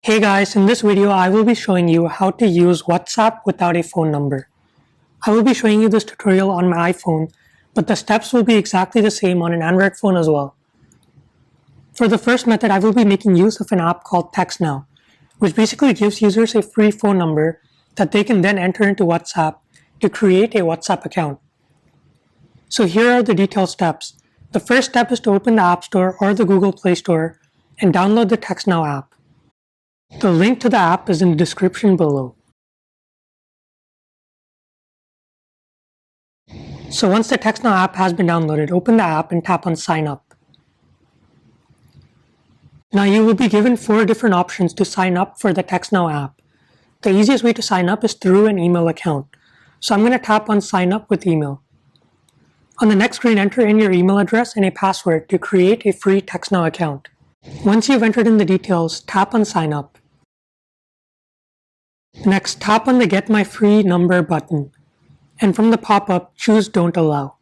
Hey guys, in this video I will be showing you how to use WhatsApp without a phone number. I will be showing you this tutorial on my iPhone, but the steps will be exactly the same on an Android phone as well. For the first method, I will be making use of an app called TextNow, which basically gives users a free phone number that they can then enter into WhatsApp to create a WhatsApp account. So here are the detailed steps. The first step is to open the App Store or the Google Play Store and download the TextNow app. The link to the app is in the description below. So once the TextNow app has been downloaded, open the app and tap on Sign Up. Now you will be given 4 different options to sign up for the TextNow app. The easiest way to sign up is through an email account. So I'm going to tap on Sign Up with Email. On the next screen, enter in your email address and a password to create a free TextNow account. Once you've entered in the details, tap on Sign Up. Next, tap on the Get My Free Number button, and from the pop-up, choose Don't Allow.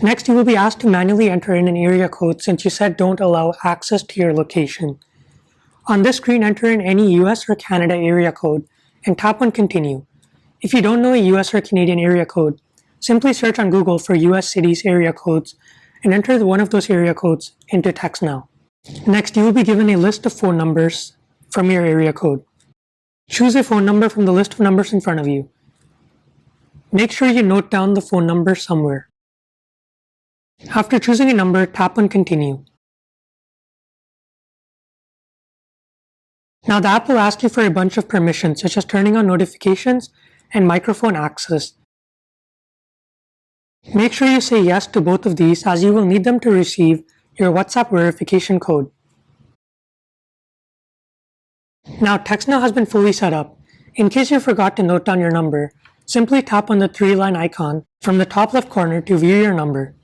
Next, you will be asked to manually enter in an area code since you said don't allow access to your location. On this screen, enter in any US or Canada area code and tap on Continue. If you don't know a US or Canadian area code, simply search on Google for US cities area codes and enter one of those area codes into TextNow. Next, you will be given a list of phone numbers from your area code. Choose a phone number from the list of numbers in front of you. Make sure you note down the phone number somewhere. After choosing a number, tap on Continue. Now the app will ask you for a bunch of permissions such as turning on notifications and microphone access. Make sure you say yes to both of these as you will need them to receive your WhatsApp verification code. Now TextNow has been fully set up. In case you forgot to note down your number, simply tap on the 3-line icon from the top left corner to view your number.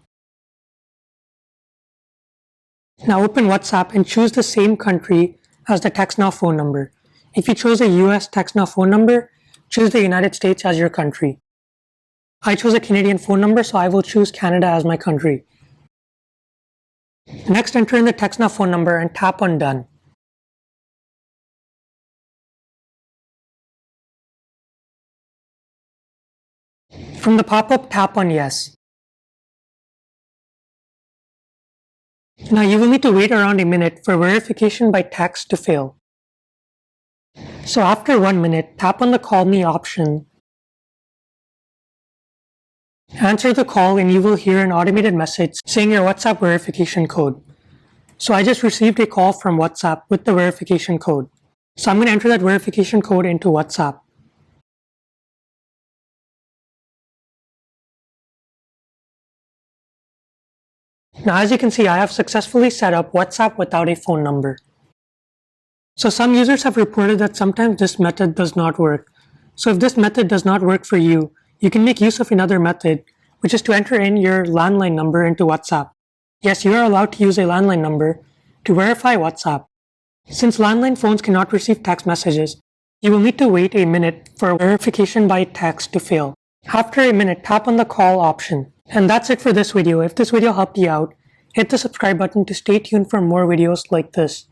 Now open WhatsApp and choose the same country as the TextNow phone number. If you chose a US TextNow phone number, choose the United States as your country. I chose a Canadian phone number, so I will choose Canada as my country. Next, enter in the TextNow phone number and tap on Done. From the pop-up, tap on Yes. Now you will need to wait around a minute for verification by text to fail. So after 1 minute, tap on the Call Me option. Answer the call and you will hear an automated message saying your WhatsApp verification code. So I just received a call from WhatsApp with the verification code. So I'm going to enter that verification code into WhatsApp. Now as you can see, I have successfully set up WhatsApp without a phone number. So some users have reported that sometimes this method does not work. So if this method does not work for you, you can make use of another method, which is to enter in your landline number into WhatsApp. Yes, you are allowed to use a landline number to verify WhatsApp. Since landline phones cannot receive text messages, you will need to wait a minute for verification by text to fail. After a minute, tap on the Call option. And that's it for this video. If this video helped you out, hit the subscribe button to stay tuned for more videos like this.